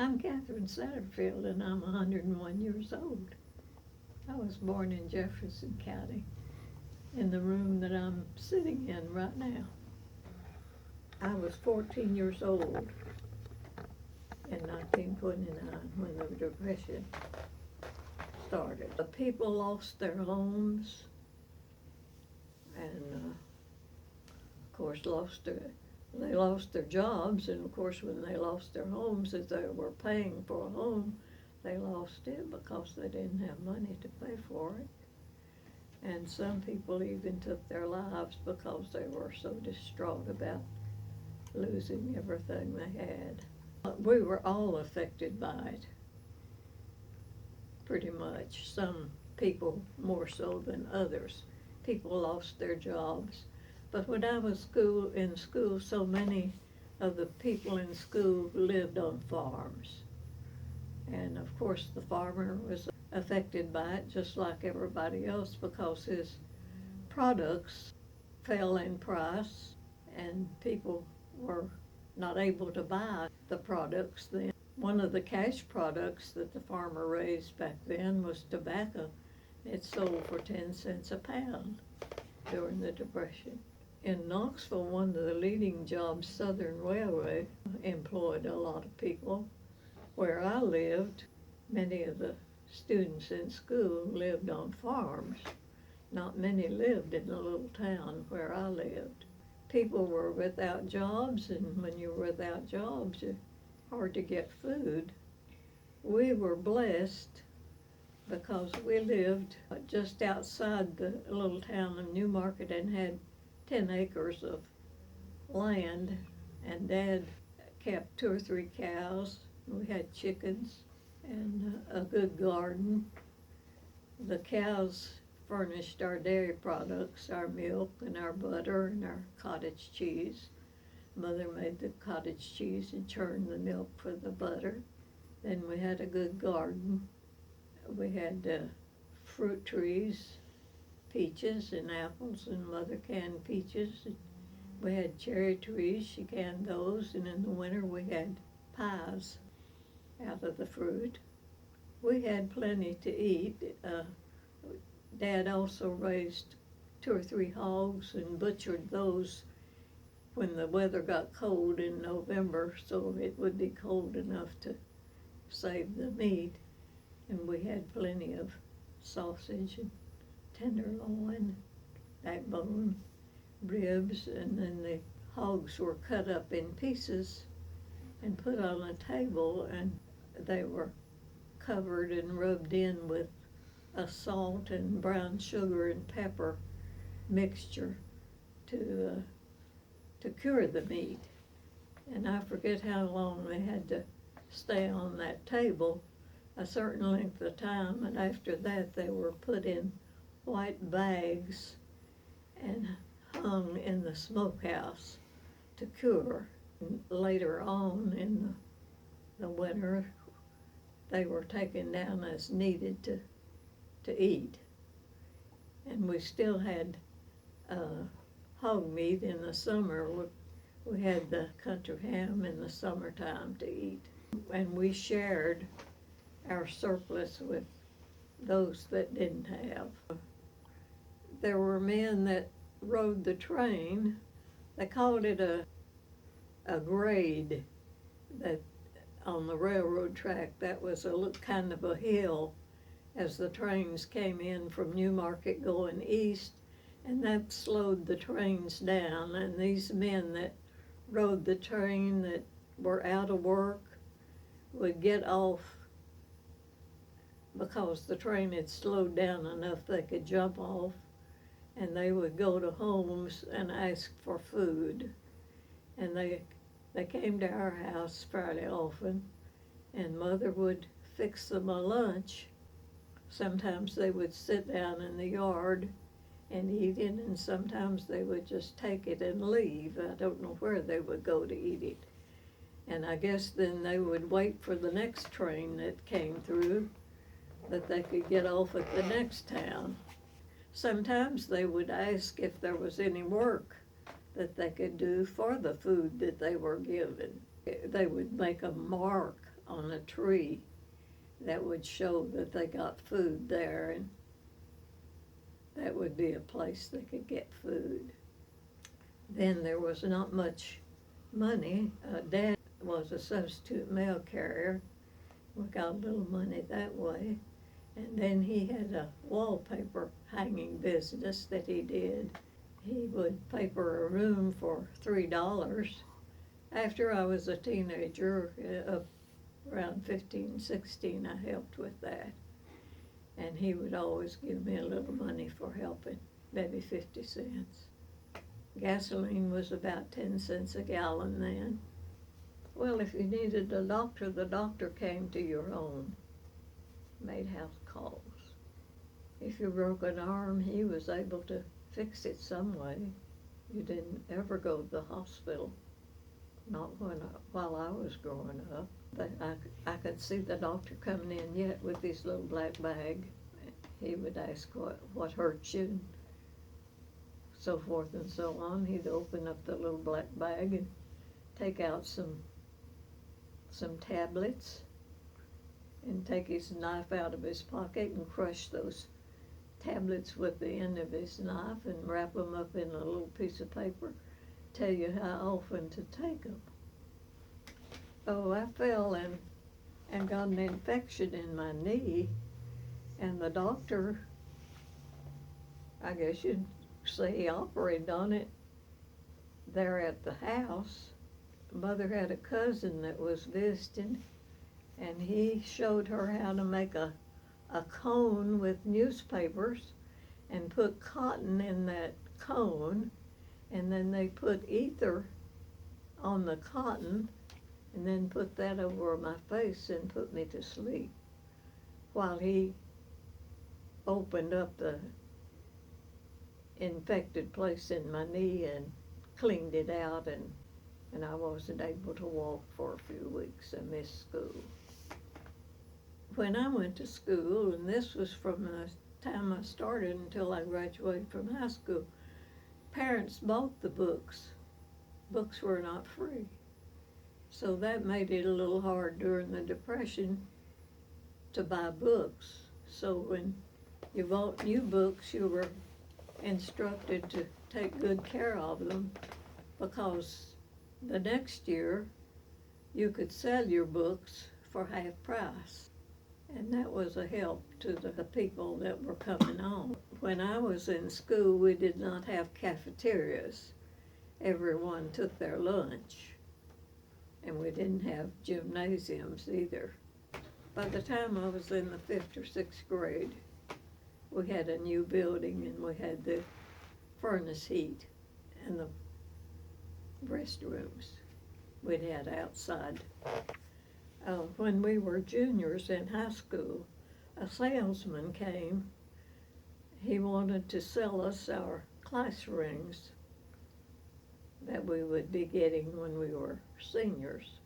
I'm Catherine Satterfield, and I'm 101 years old. I was born in Jefferson County, in the room that I'm sitting in right now. I was 14 years old in 1929 when the Depression started. The people lost their homes and, of course, they lost their jobs, and of course when they lost their homes, if they were paying for a home, they lost it because they didn't have money to pay for it. And some people even took their lives because they were so distraught about losing everything they had. We were all affected by it, pretty much. Some people more so than others. People lost their jobs. But when I was in school, so many of the people in school lived on farms. And of course the farmer was affected by it just like everybody else because his products fell in price and people were not able to buy the products then. One of the cash products that the farmer raised back then was tobacco. It sold for 10 cents a pound during the Depression. In Knoxville, one of the leading jobs, Southern Railway, employed a lot of people. Where I lived, many of the students in school lived on farms. Not many lived in the little town where I lived. People were without jobs, and when you were without jobs, it's hard to get food. We were blessed because we lived just outside the little town of Newmarket and had 10 acres of land, and Dad kept 2 or 3 cows. We had chickens and a good garden. The cows furnished our dairy products, our milk and our butter and our cottage cheese. Mother made the cottage cheese and churned the milk for the butter. Then we had a good garden. We had fruit trees, peaches and apples, and Mother canned peaches. We had cherry trees, she canned those, and in the winter we had pies out of the fruit. We had plenty to eat. Dad also raised 2 or 3 hogs and butchered those when the weather got cold in November, so it would be cold enough to save the meat. And we had plenty of sausage and tenderloin, backbone, ribs, and then the hogs were cut up in pieces and put on a table, and they were covered and rubbed in with a salt and brown sugar and pepper mixture to cure the meat. And I forget how long they had to stay on that table, a certain length of time, and after that they were put in white bags and hung in the smokehouse to cure. And later on in the winter, they were taken down as needed to eat. And we still had hog meat in the summer. We had the country ham in the summertime to eat. And we shared our surplus with those that didn't have. There were men that rode the train. They called it a grade that on the railroad track. That was a kind of a hill as the trains came in from Newmarket going east, and that slowed the trains down. And these men that rode the train that were out of work would get off because the train had slowed down enough they could jump off, and they would go to homes and ask for food. And they came to our house fairly often, and Mother would fix them a lunch. Sometimes they would sit down in the yard and eat it, and sometimes they would just take it and leave. I don't know where they would go to eat it. And I guess then they would wait for the next train that came through, that they could get off at the next town. Sometimes they would ask if there was any work that they could do for the food that they were given. They would make a mark on a tree that would show that they got food there, and that would be a place they could get food. Then there was not much money. Dad was a substitute mail carrier. We got a little money that way. And then he had a wallpaper hanging business that he did. He would paper a room for $3. After I was a teenager, around 15, 16, I helped with that. And he would always give me a little money for helping, maybe 50 cents. Gasoline was about 10 cents a gallon then. Well, if you needed a doctor, the doctor came to your home, made house calls. If you broke an arm, he was able to fix it some way. You didn't ever go to the hospital, not while I was growing up. But I could see the doctor coming in yet with his little black bag. He would ask what hurt you, and so forth and so on. He'd open up the little black bag and take out some tablets and take his knife out of his pocket and crush those tablets with the end of his knife and wrap them up in a little piece of paper, tell you how often to take them. Oh, I fell and got an infection in my knee, and the doctor, I guess you'd say, he operated on it there at the house. Mother had a cousin that was visiting, and he showed her how to make a cone with newspapers and put cotton in that cone, and then they put ether on the cotton and then put that over my face and put me to sleep while he opened up the infected place in my knee and cleaned it out, and I wasn't able to walk for a few weeks. I missed school. When I went to school, and this was from the time I started until I graduated from high school, parents bought the books. Books were not free. So that made it a little hard during the Depression to buy books. So when you bought new books, you were instructed to take good care of them, because the next year you could sell your books for half price. And that was a help to the people that were coming on. When I was in school, we did not have cafeterias. Everyone took their lunch. And we didn't have gymnasiums either. By the time I was in the 5th or 6th grade, we had a new building, and we had the furnace heat and the restrooms we'd had outside. When we were juniors in high school, a salesman came. He wanted to sell us our class rings that we would be getting when we were seniors.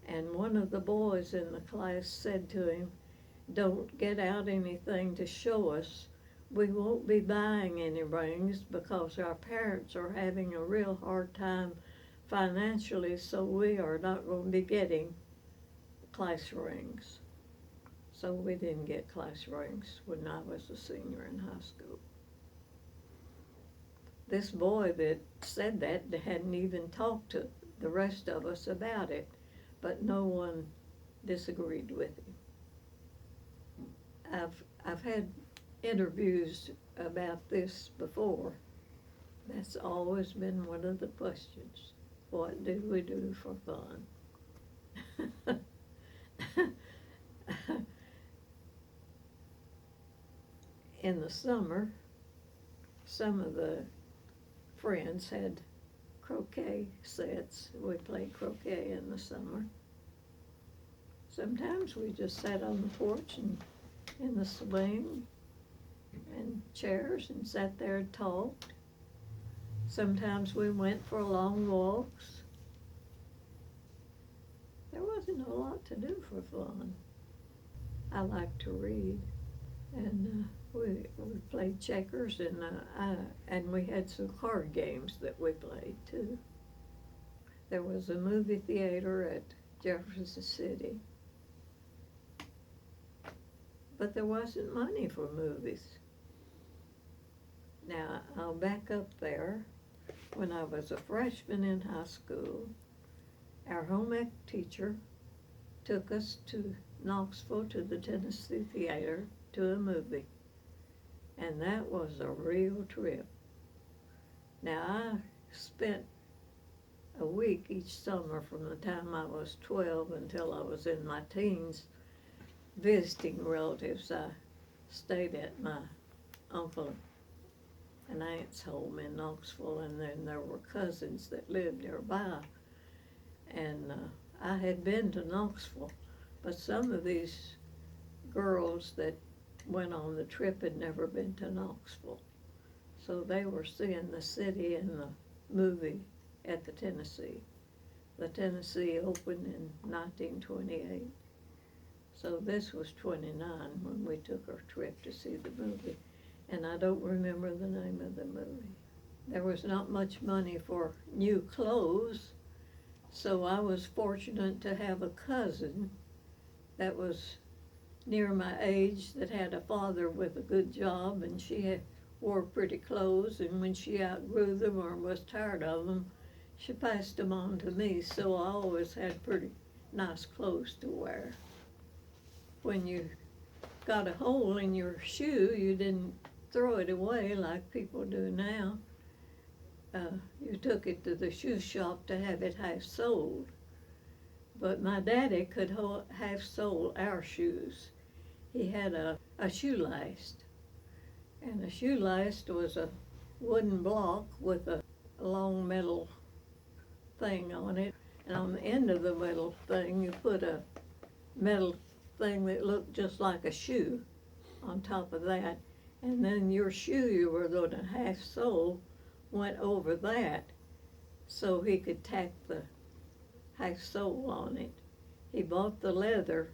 And one of the boys in the class said to him, "Don't get out anything to show us. We won't be buying any rings because our parents are having a real hard time financially, so we are not going to be getting class rings." So we didn't get class rings when I was a senior in high school. This boy that said that hadn't even talked to the rest of us about it, but no one disagreed with him. I've had interviews about this before. That's always been one of the questions. What do we do for fun? In the summer, some of the friends had croquet sets. We played croquet in the summer. Sometimes we just sat on the porch and in the swing and chairs and sat there and talked. Sometimes we went for long walks. There wasn't a lot to do for fun. I like to read, and we played checkers, and we had some card games that we played too. There was a movie theater at Jefferson City, but there wasn't money for movies. Now, I'll back up there. When I was a freshman in high school, our home ec teacher took us to Knoxville to the Tennessee Theater to a movie. And that was a real trip. Now, I spent a week each summer from the time I was 12 until I was in my teens visiting relatives. I stayed at my uncle and aunt's home in Knoxville, and then there were cousins that lived nearby. And I had been to Knoxville, but some of these girls that went on the trip had never been to Knoxville. So they were seeing the city and the movie at the Tennessee. The Tennessee opened in 1928. So this was 29 when we took our trip to see the movie. And I don't remember the name of the movie. There was not much money for new clothes, so I was fortunate to have a cousin that was near my age that had a father with a good job, and she wore pretty clothes, and when she outgrew them or was tired of them, she passed them on to me, so I always had pretty nice clothes to wear. When you got a hole in your shoe, you didn't throw it away like people do now. You took it to the shoe shop to have it half soled. But my daddy could half sole our shoes. He had a shoe last, and a shoe last was a wooden block with a long metal thing on it, and on the end of the metal thing you put a metal thing that looked just like a shoe on top of that, and then your shoe you were going to half sole went over that so he could tack the half sole on it. He bought the leather,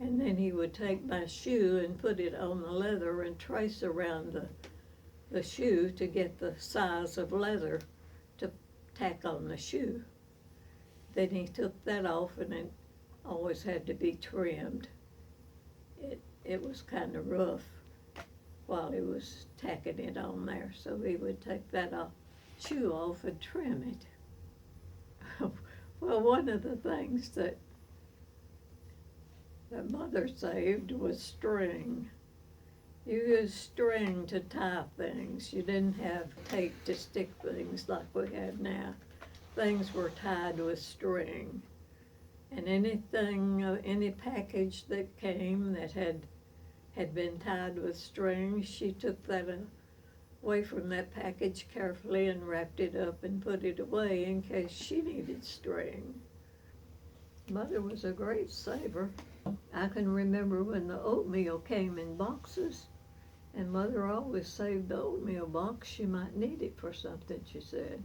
and then he would take my shoe and put it on the leather and trace around the shoe to get the size of leather to tack on the shoe. Then he took that off, and it always had to be trimmed. It was kind of rough while he was tacking it on there, so he would take that shoe off and trim it. Well, one of the things that Mother saved was string. You used string to tie things. You didn't have tape to stick things like we have now. Things were tied with string. And anything, any package that came that had been tied with string, she took that away from that package carefully and wrapped it up and put it away in case she needed string. Mother was a great saver. I can remember when the oatmeal came in boxes, and Mother always saved the oatmeal box. She might need it for something, she said.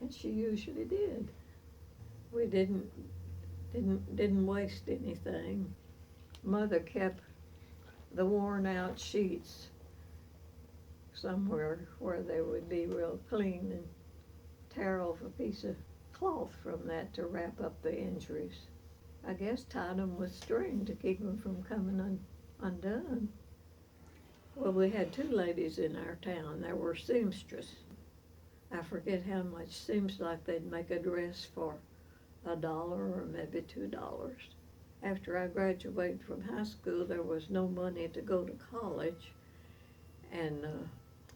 And she usually did. We didn't waste anything. Mother kept the worn out sheets somewhere where they would be real clean, and tear off a piece of cloth from that to wrap up the injuries. I guess tied them with string to keep them from coming undone. Well, we had two ladies in our town that were seamstress. I forget how much. Seems like they'd make a dress for $1 or maybe $2. After I graduated from high school, there was no money to go to college, and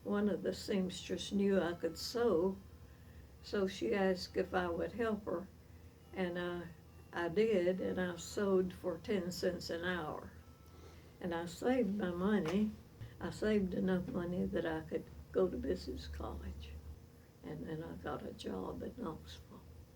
one of the seamstresses knew I could sew, so she asked if I would help her, and I did, and I sewed for 10 cents an hour. And I saved my money. I saved enough money that I could go to business college, and then I got a job at Knoxville.